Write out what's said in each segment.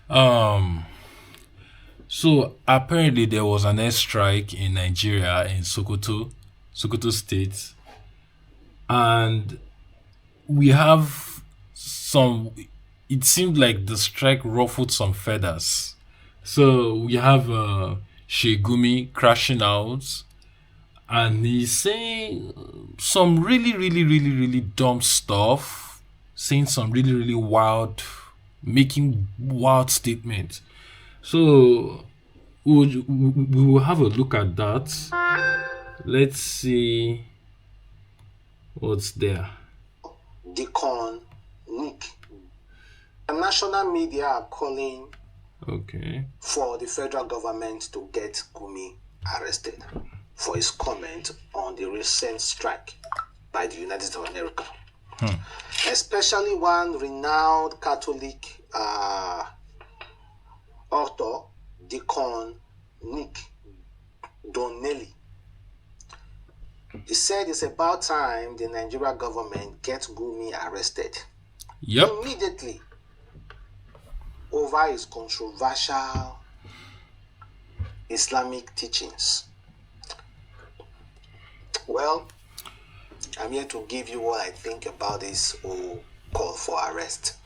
Um, so apparently there was an airstrike in Nigeria in Sokoto State, and we have some. It seemed like the strike ruffled some feathers. So we have Sheik Gumi crashing out, and he's saying some really dumb stuff, saying some really wild, making wild statements. So we will have a look at that. Let's see what's there. Deacon Nick. The national media are calling Okay. for the federal government to get Gumi arrested for his comment on the recent strike by the United States of America. Especially one renowned Catholic author, Deacon Nick Donnelly. He said it's about time the Nigeria government gets Gumi arrested Yep. immediately over his controversial Islamic teachings. Well, I'm here to give you what I think about this whole call for arrest.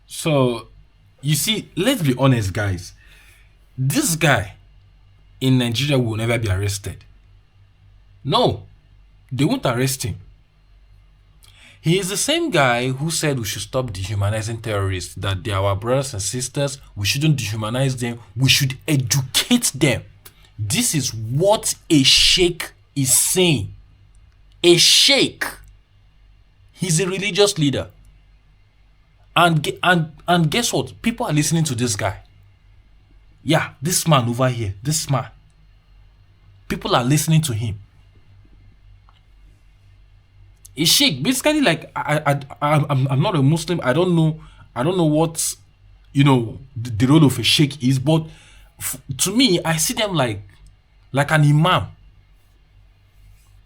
So you see, let's be honest, guys. This guy in Nigeria will never be arrested. No, they won't arrest him. He is the same guy who said we should stop dehumanizing terrorists, that they are our brothers and sisters, we shouldn't dehumanize them, we should educate them. This is what a sheik is saying. A sheik. He's a religious leader. And guess what? People are listening to this guy. Yeah, this man over here, this man. People are listening to him. A sheik, basically, like I'm not a Muslim. I don't know what the role of a sheik is, but to me, I see them like an imam.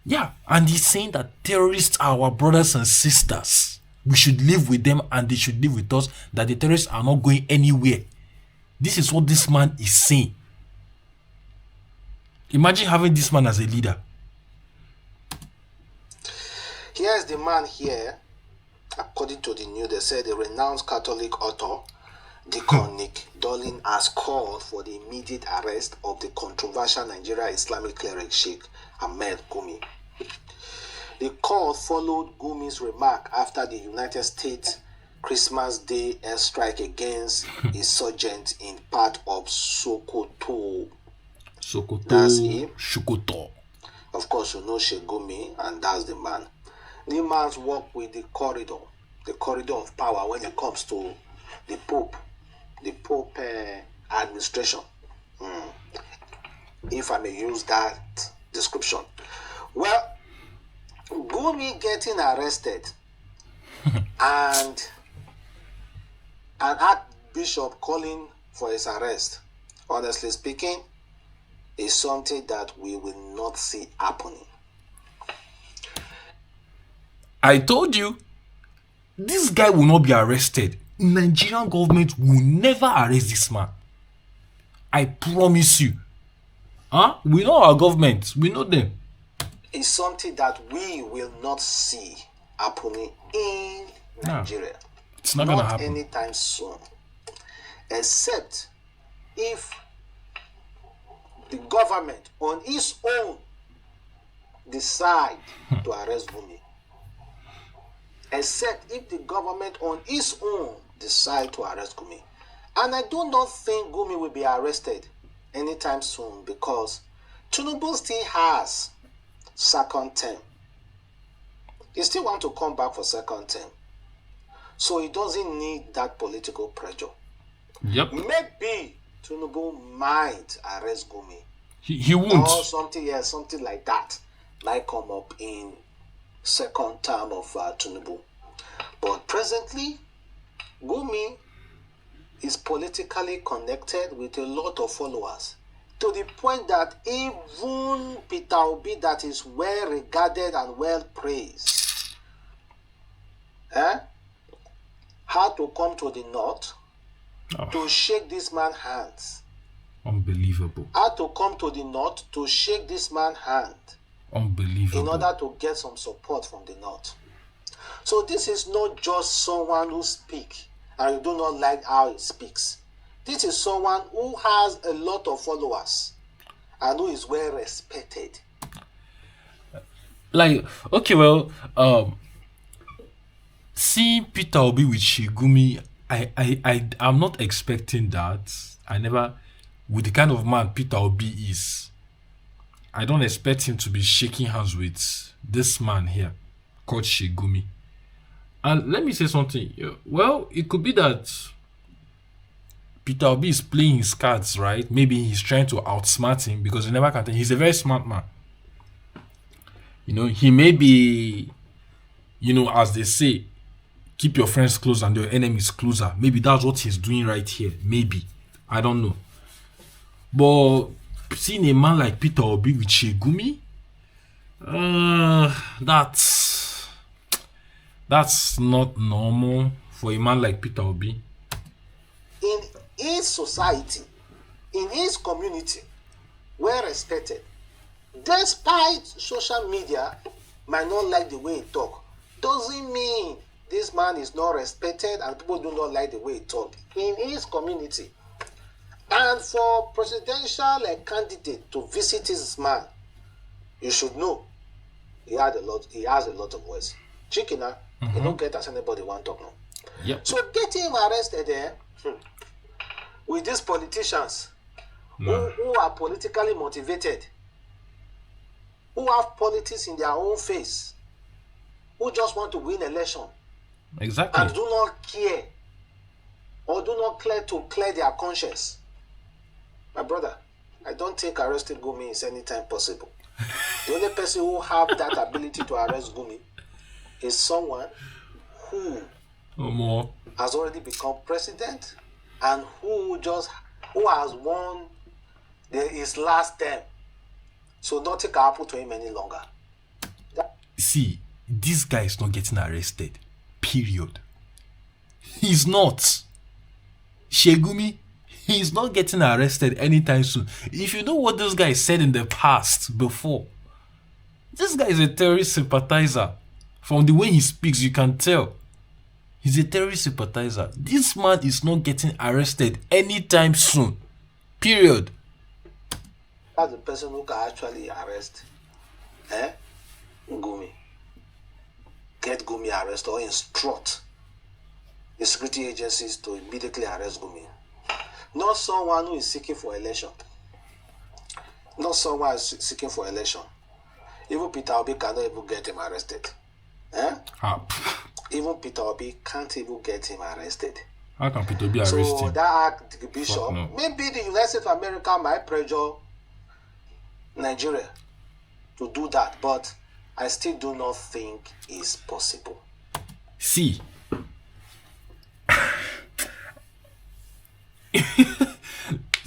Yeah, and he's saying that terrorists are our brothers and sisters. We should live with them and they should live with us, that the terrorists are not going anywhere. This is what this man is saying. Imagine having this man as a leader. Here's the man here. According to the news, they said the renowned Catholic author, Deacon Nick Dolan, has called for the immediate arrest of the controversial Nigeria Islamic cleric Sheikh Ahmed Gumi. The call followed Gumi's remark after the United States Christmas Day airstrike against insurgents in part of Sokoto. That's him. Sokoto. Of course, you know Sheikh Gumi, and that's the man. The man's work with the corridor of power when it comes to the Pope administration. If I may use that description. Well, Gumi getting arrested and an archbishop calling for his arrest, honestly speaking, is something that we will not see happening. I told you, this guy will not be arrested. Nigerian government will never arrest this man. I promise you. Huh? We know our government. We know them. It's something that we will not see happening in Nigeria. It's not gonna happen anytime soon. Except if the government on its own decide to arrest Gumi. Except if the government on its own decide to arrest Gumi. And I do not think Gumi will be arrested anytime soon because Tinubu still has second term. He still want to come back for second term. So he doesn't need that political pressure. Yep. Maybe Tinubu might arrest Gumi. He won't. Or something like that might come up in second term of Tinubu. But presently, Gumi is politically connected with a lot of followers, to the point that even Peter Obi, that is well regarded and well praised, had to come to the north to shake this man's hands. Unbelievable. Had to come to the north to shake this man's hand Unbelievable. in order to get some support from the north. So this is not just someone who speaks and you do not like how he speaks. This is someone who has a lot of followers and who is well respected. Like, okay, well, seeing Peter Obi with Shigumi, I'm not expecting that. I never, with the kind of man Peter Obi is, I don't expect him to be shaking hands with this man here called Shigumi. And let me say something. Well, it could be that Peter Obi is playing his cards right. Maybe he's trying to outsmart him because he never can tell. He's a very smart man. He may be, as they say, keep your friends close and your enemies closer. Maybe that's what he's doing right here. Maybe. I don't know. But seeing a man like Peter Obi with Shigumi, that's not normal for a man like Peter Obi. In his society, in his community, well respected, despite social media might not like the way he talk, doesn't mean this man is not respected and people do not like the way he talk in his community. And for presidential candidate to visit this man, you should know he has a lot of words. Chicken, he don't get as anybody want to talk now. Yep. So get him arrested there with these politicians who are politically motivated, who have politics in their own face, who just want to win election. Exactly. And do not care or do not clear their conscience. My brother, I don't think arresting Gumi is anytime possible. The only person who have that ability to arrest Gumi is someone who has already become president and who has won his last term. So nothing can happen to him any longer. See, this guy is not getting arrested. Period. He's not. Shegumi, he's not getting arrested anytime soon. If you know what this guy said in the past, before, this guy is a terrorist sympathizer. From the way he speaks, you can tell. He's a terrorist sympathizer. This man is not getting arrested anytime soon. Period. That's the person who can actually arrest Gumi. Get Gumi arrested or instruct the security agencies to immediately arrest Gumi. Not someone who is seeking for election. Not someone who is seeking for election. Even Peter Obi cannot even get him arrested. Even Peter Obi can't even get him arrested. How can Peter Obi arrest him? So that Archbishop, maybe the United States of America might pressure Nigeria to do that, but I still do not think it's possible. See,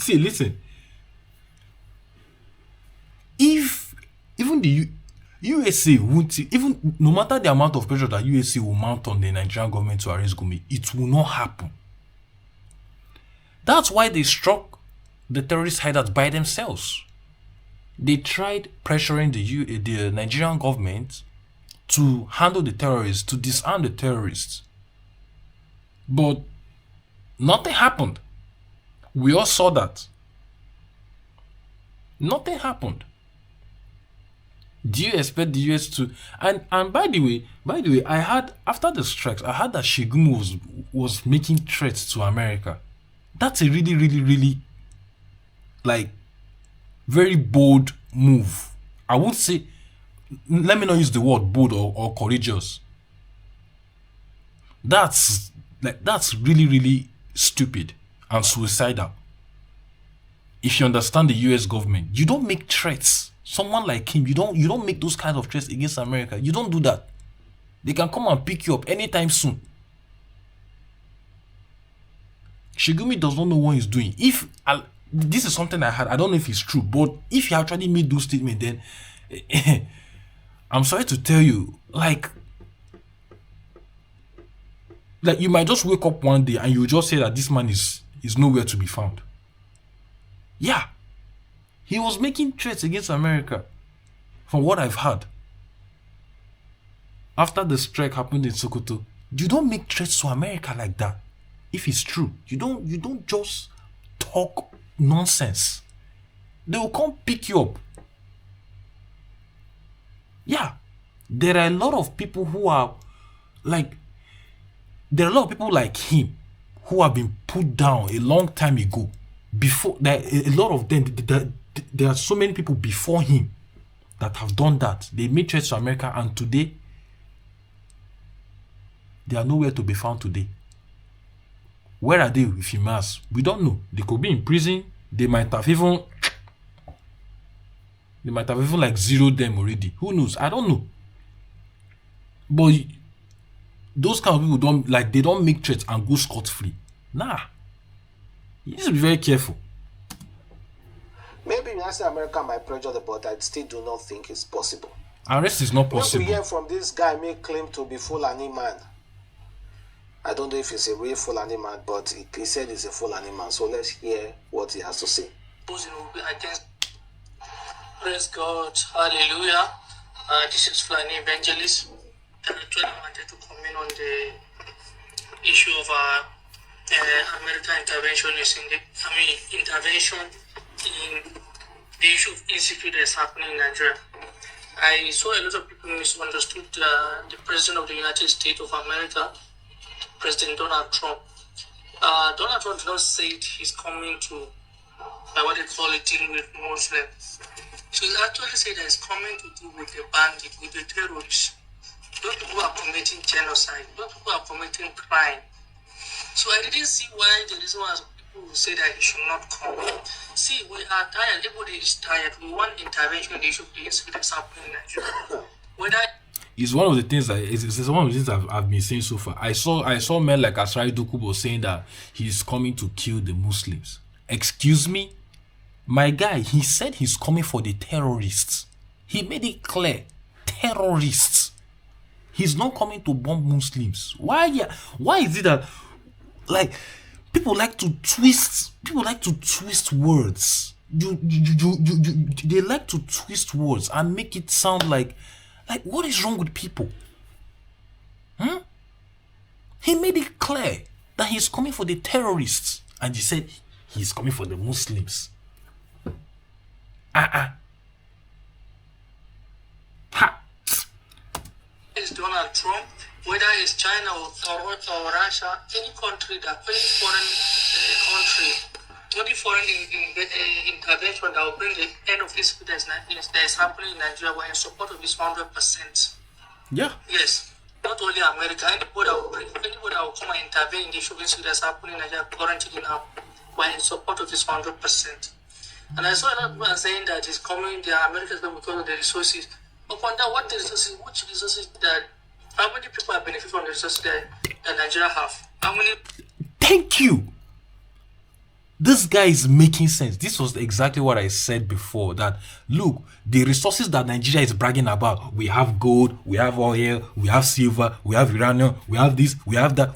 listen. If even the USA won't, even no matter the amount of pressure that USA will mount on the Nigerian government to arrest Gumi, it will not happen. That's why they struck the terrorist hideouts by themselves. They tried pressuring the Nigerian government to handle the terrorists, to disarm the terrorists. But nothing happened. We all saw that. Nothing happened. Do you expect the US to... And by the way, I heard, after the strikes, I heard that Shigumi was making threats to America. That's a really, really, really, very bold move. I would say, let me not use the word bold or courageous. That's really, really stupid and suicidal. If you understand the US government, you don't make threats. Someone like him, you don't make those kinds of threats against America. You don't do that. They can come and pick you up anytime soon. Shigumi does not know what he's doing. This is something I had, I don't know if it's true, but if he actually made those statements, then I'm sorry to tell you, like you might just wake up one day and you just say that this man is is nowhere to be found. Yeah. He was making threats against America, from what I've heard. After the strike happened in Sokoto, you don't make threats to America like that. If it's true, you don't just talk nonsense. They will come pick you up. Yeah. There are a lot of people who are like, there are a lot of people like him who have been put down a long time ago. Before that, a lot of them, there are so many people before him that have done that. They made threats to America, and today they are nowhere to be found today. Where are they if you ask? We don't know. They could be in prison. They might have even like zeroed them already. Who knows? I don't know. But those kind of people don't make threats and go scot-free. Nah. You need to be very careful. Maybe United America might pressure the, but I still do not think it's possible. Arrest is not possible. We hear from this guy make claim to be Fulani man. I don't know if he's a real Fulani man, but he said he's a Fulani man. So let's hear what he has to say. Praise God, hallelujah. This is Fulani Evangelist. I actually wanted to comment on the issue of American intervention intervention in the issue of insecurity that's happening in Nigeria. I saw a lot of people misunderstood the President of the United States of America, President Donald Trump. Donald Trump did not say he's coming to what they call it, dealing with Muslims. So he actually said that he's coming to deal with the bandit, with the terrorists. Those people are committing genocide. Those people are committing crime. So I didn't see why the reason why people say that he should not come. See, we are tired. Everybody is tired. We want intervention in the issue of the incidents happening in Nigeria. It's one of the things it's one of the things I've been saying so far. I saw men like Asrai Dokubo saying that he's coming to kill the Muslims. Excuse me? My guy, he said he's coming for the terrorists. He made it clear. Terrorists. He's not coming to bomb Muslims. Why is it that like people like to twist words? They like to twist words and make it sound like what is wrong with people? He made it clear that he's coming for the terrorists, and he said he's coming for the Muslims. Ha. It's Donald Trump, whether it's China or Russia, any country that any foreign country, any foreign intervention that will bring the end of this that is happening in Nigeria, we're in support of this 100%. Yeah. Yes. Not only America, anybody that will come and intervene in the issue that's happening in Nigeria currently now, we're in support of this 100%. And I saw a lot of people saying that it's coming, the Americans because of the resources. Upon that, what the resources, which resources that, how many people are benefiting from the resources that Nigeria have? How many? Thank you. This guy is making sense. This was exactly what I said before, that look, the resources that Nigeria is bragging about, we have gold, we have oil, we have silver, we have uranium, we have this, we have that.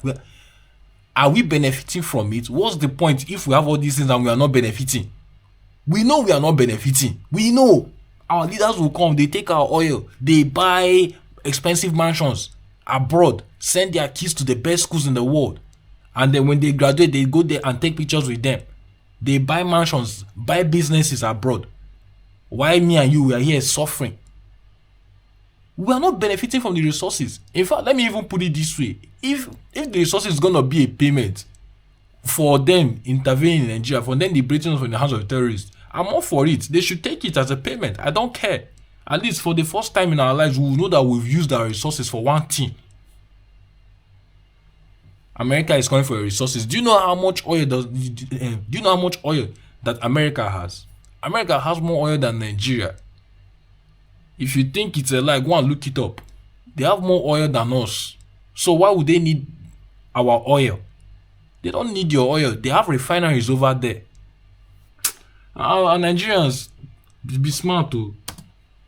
Are we benefiting from it? What's the point if we have all these things and we are not benefiting? We know we are not benefiting. We know. Our leaders will come, they take our oil, they buy expensive mansions abroad, send their kids to the best schools in the world, and then when they graduate, they go there and take pictures with them. They buy mansions, buy businesses abroad. Why me and you, we are here suffering? We are not benefiting from the resources. In fact, let me even put it this way. If the resources is going to be a payment for them intervening in Nigeria, for them liberating us from the hands of terrorists, I'm all for it. They should take it as a payment. I don't care. At least for the first time in our lives, we will know that we've used our resources for one thing. America is coming for your resources. Do you know how much oil that America has? America has more oil than Nigeria. If you think it's a lie, go and look it up. They have more oil than us. So why would they need our oil? They don't need your oil. They have refineries over there. Our Nigerians, be smart too.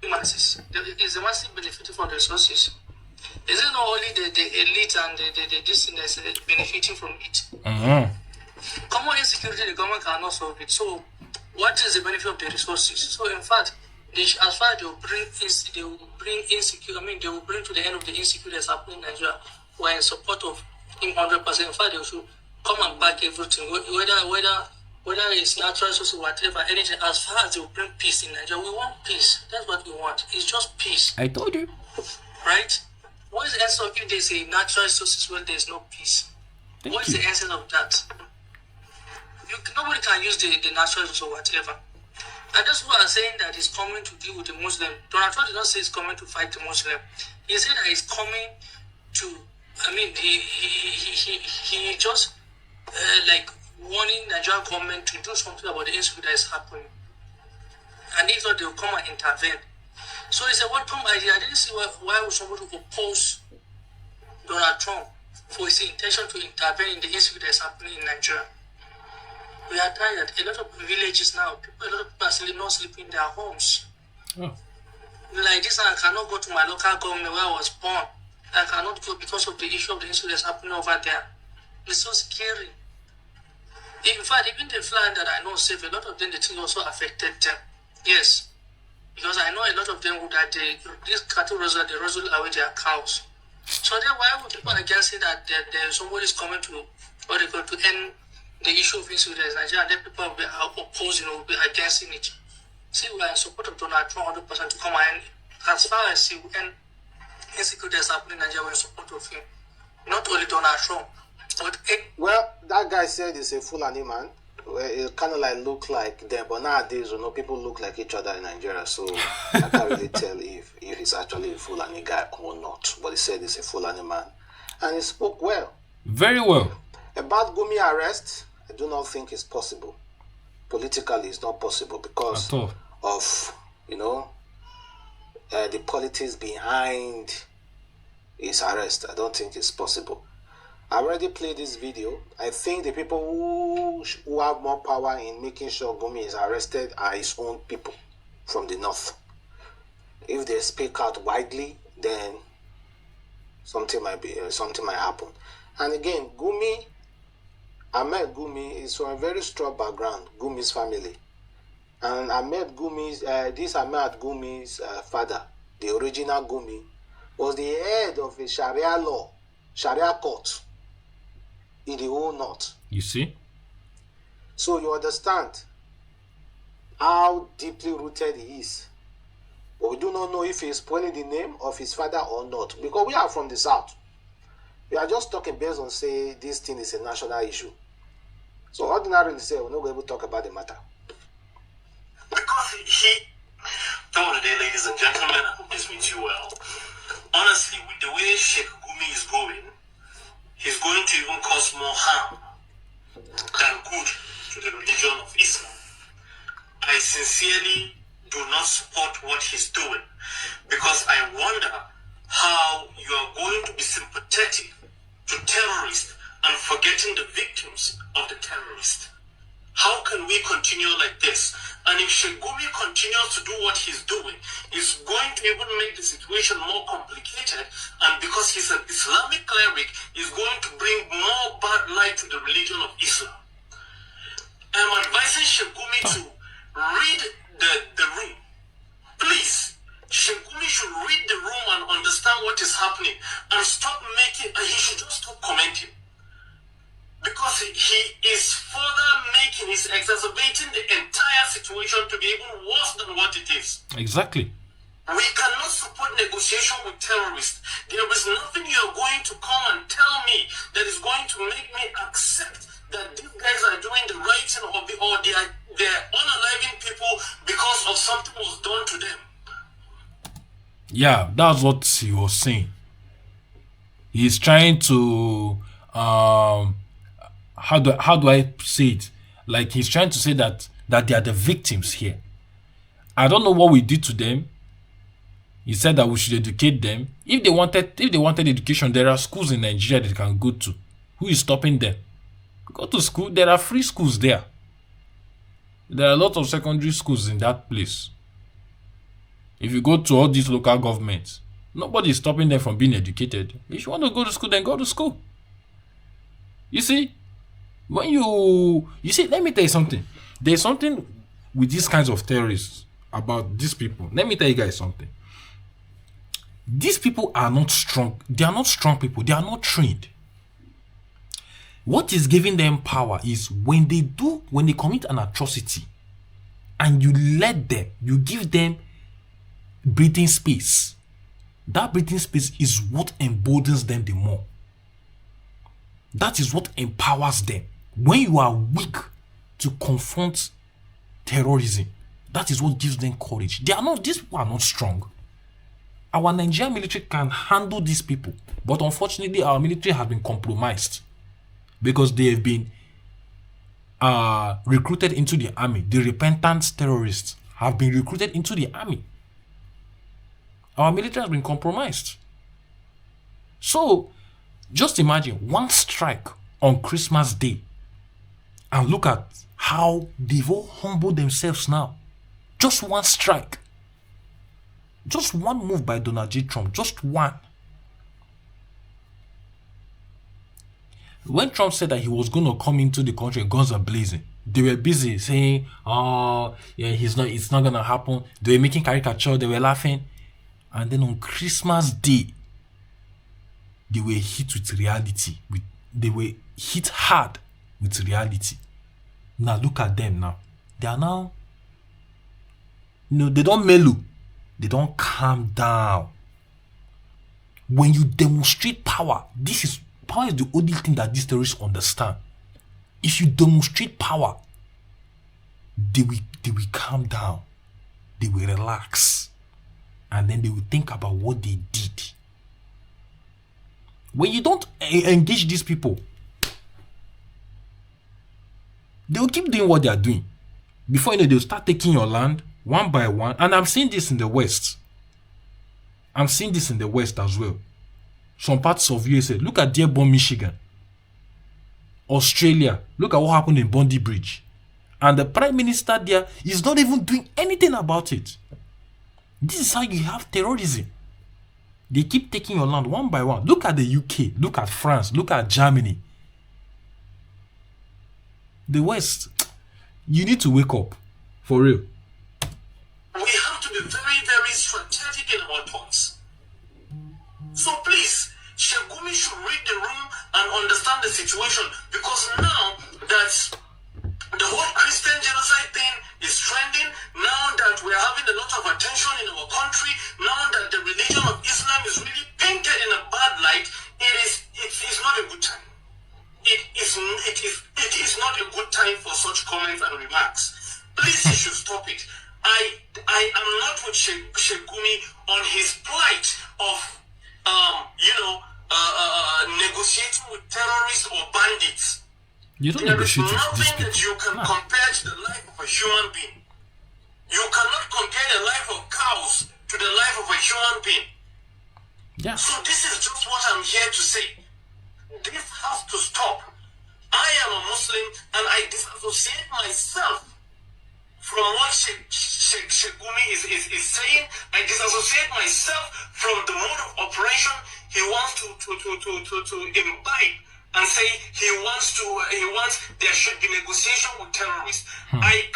Masses. Is the massive benefiting from the resources? Is it not only the elite and the this thing that's benefiting from it? Mm-hmm. Come more insecurity, the government cannot solve it. So, what is the benefit of the resources? So, in fact, as far as they will bring insecure. I mean, they will bring to the end of the insecurity that's happening in Nigeria. We're in support of him 100%. In fact, they should come and back everything, whether it's natural resources, whatever, anything. As far as they will bring peace in Nigeria, we want peace. That's what we want. It's just peace. I told you. Right? What is the essence of if there's a natural resources when there's no peace? What is the essence of that? Nobody can use the natural resources or whatever. And that's what I'm saying, that he's coming to deal with the Muslim. Donald Trump did not say he's coming to fight the Muslim. He said that he's coming to, I mean, he just like warning Nigerian government to do something about the insecurity that is happening. And if not, they will come and intervene. So it's a welcome idea. I didn't see why would somebody oppose Donald Trump for his intention to intervene in the insecurity that is happening in Nigeria. We are tired. A lot of villages now, a lot of people are not sleeping in their homes. Oh. Like this, I cannot go to my local government where I was born. I cannot go because of the issue of the insecurity that's happening over there. It's so scary. In fact, even the flying that I know safe, a lot of them, the thing also affected them. Yes. Because I know a lot of them would that these cattle rustle, they rustle away their cows. So then why would people against it that somebody is coming to, what they call, to end the issue of insecurity in Nigeria, and then people will be opposing or will be against it? See, we are in support of Donald Trump 100% to come and, as far as he will end insecurity that's happening in Nigeria, we're in support of him. Not only Donald Trump, but well, that guy said he's a Fulani man. Well, it kind of like look like them, but nowadays, people look like each other in Nigeria, so I can't really tell if he's actually a Fulani guy or not. But he said he's a Fulani man, and he spoke well. Very well. About Gumi arrest, I do not think it's possible. Politically, it's not possible because of, the politics behind his arrest. I don't think it's possible. I already played this video. I think the people who have more power in making sure Gumi is arrested are his own people from the north. If they speak out widely, then something might happen. And again, Ahmed Gumi is from a very strong background, Gumi's family. And this Ahmed Gumi's father, the original Gumi, was the head of a Sharia court in the whole north. You see? So you understand how deeply rooted he is. But we do not know if he is spoiling the name of his father or not, because we are from the south. We are just talking based on say this thing is a national issue. So ordinarily say we're not going to talk about the matter. Because top of the day, ladies and gentlemen, I hope this meets you well. Honestly, with the way Sheikh Gumi is going, he's going to even cause more harm than good to the religion of Islam. I sincerely do not support what he's doing, because I wonder how you are going to be sympathetic to terrorists and forgetting the victims of the terrorists. How can we continue like this? And if Sheikh Gumi continues to do what he's doing, it's going to even make the situation more complicated. And because he's an Islamic cleric, he's going to bring more bad light to the religion of Islam. I'm advising Sheikh Gumi to read the room. Please, Sheikh Gumi should read the room and understand what is happening and stop making, and he should just stop commenting. Because he is further he's exacerbating the entire situation to be even worse than what it is. Exactly. We cannot support negotiation with terrorists. There is nothing you are going to come and tell me that is going to make me accept that these guys are doing the right thing or they're unaliving people because of something was done to them. Yeah, that's what he was saying. He's trying to how do I say it? Like he's trying to say that they are the victims here. I don't know what we did to them. He said that we should educate them. If they wanted education, there are schools in Nigeria they can go to. Who is stopping them? Go to school. There are free schools there. There are a lot of secondary schools in that place. If you go to all these local governments, nobody is stopping them from being educated. If you want to go to school, then go to school. You see? When you see, let me tell you something. There's something with these kinds of terrorists about these people. Let me tell you guys something. These people are not strong. They are not strong people. They are not trained. What is giving them power is when they commit an atrocity and you give them breathing space. That breathing space is what emboldens them the more. That is what empowers them. When you are weak to confront terrorism, that is what gives them courage. These people are not strong. Our Nigerian military can handle these people, but unfortunately our military has been compromised because they have been recruited into the army. The repentant terrorists have been recruited into the army. Our military has been compromised. So, just imagine one strike on Christmas Day and look at how they've all humbled themselves now. Just one strike. Just one move by Donald J. Trump. Just one. When Trump said that he was going to come into the country, guns are blazing, they were busy saying, oh, yeah, it's not going to happen. They were making caricature, they were laughing. And then on Christmas Day, they were hit with reality. They were hit hard with reality. Now look at them now. They are now, they don't mellow. They don't calm down. When you demonstrate power, power is the only thing that these terrorists understand. If you demonstrate power, they will calm down. They will relax. And then they will think about what they did. When you don't engage these people, they will keep doing what they are doing. Before you know, they'll start taking your land one by one. And I'm seeing this in the West. I'm seeing this in the West as well. Some parts of USA. Look at Dearborn, Michigan. Australia. Look at what happened in Bondi Bridge. And the Prime Minister there is not even doing anything about it. This is how you have terrorism. They keep taking your land one by one. Look at the UK. Look at France. Look at Germany. The West. You need to wake up. For real. We have to be very, very strategic in our thoughts. So please, Sheikh Gumi should read the room and understand the situation, because now that the whole Christian genocide thing is trending, now that we're having a lot of attention in our country, now that the religion of Islam is really painted in a bad light, it is not a good time. It is not a good time for such comments and remarks. Please, he should stop it. I am not with Sheikh Gumi on his plight of negotiating with terrorists or bandits. You don't There is negotiate with these nothing people. that you can compare to the life of a human being. You cannot compare the life of cows to the life of a human being. Yeah. So this is just what I'm here to say. This has to stop. I am a Muslim and I disassociate myself from what Sheikh Gumi is saying. I disassociate myself from the mode of operation he wants to imbibe and say he wants there should be negotiation with terrorists. I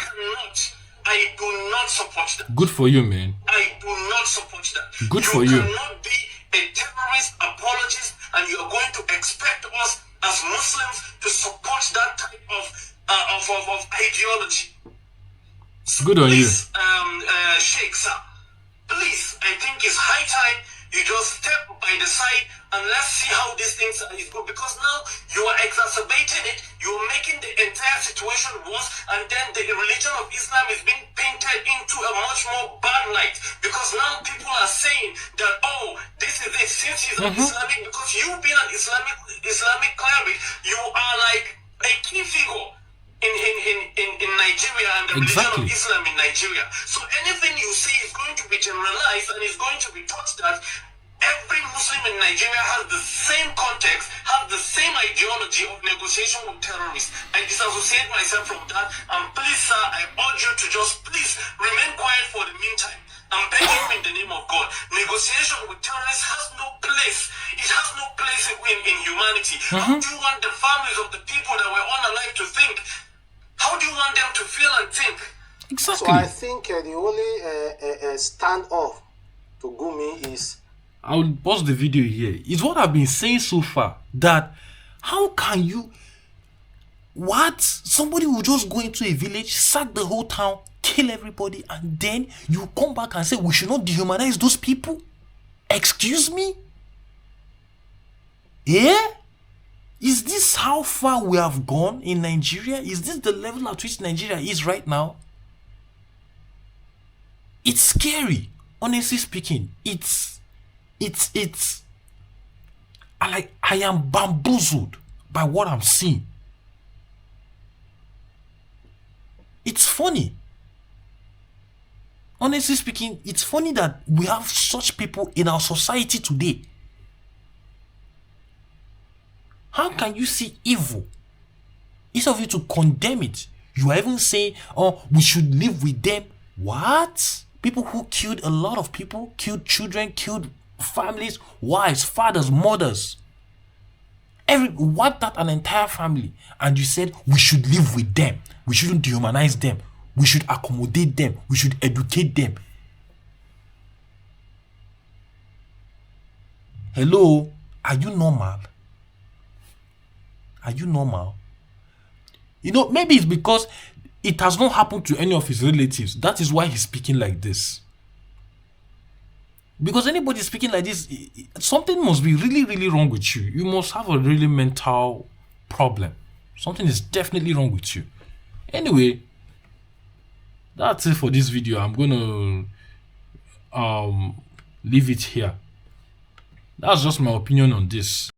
do not support that. Good for you, man. I do not support that. Good for you. You cannot be a terrorist apologist and you are going to expect us as Muslims to support that type of ideology. So Good on you. Sheikh sir, please, I think it's high time you just step by the side and let's see how these things is going, because now you are exacerbating it, you are making the entire situation worse, and then the religion of Islam is being painted into a much more bad light, because now people are saying that, oh, this is it, since he's an Islamic, because you being an Islamic cleric, you are like a key figure in Nigeria and the religion of Islam in Nigeria. So anything you say is going to be generalized and is going to be taught that every Muslim in Nigeria has the same context, has the same ideology of negotiation with terrorists. I disassociate myself from that, and please sir, I urge you to just please remain quiet for the meantime. I'm begging you in the name of God. Negotiation with terrorists has no place. It has no place in humanity. How do you want the families of the people that were unalive to think? How do you want them to feel and think? Exactly. So I think the only standoff to Gumi is... I will pause the video here. It's what I've been saying so far, that how can you... What? Somebody will just go into a village, sack the whole town, kill everybody, and then you come back and say we should not dehumanize those people? Excuse me? Yeah? Is this how far we have gone in Nigeria? Is this the level at which Nigeria is right now? It's scary. Honestly speaking, I am bamboozled by what I'm seeing. It's funny. Honestly speaking, it's funny that we have such people in our society today. How can you see evil? Instead of you to condemn it, you are even saying, oh, we should live with them. What? People who killed a lot of people, killed children, killed families, wives, fathers, mothers. Wiped out an entire family, and you said we should live with them. We shouldn't dehumanize them. We should accommodate them. We should educate them. Hello? Are you normal? Are you normal? You know, maybe it's because it has not happened to any of his relatives. That is why he's speaking like this. Because anybody speaking like this, something must be really, really wrong with you. You must have a really mental problem. Something is definitely wrong with you. Anyway, that's it for this video. I'm gonna leave it here. That's just my opinion on this.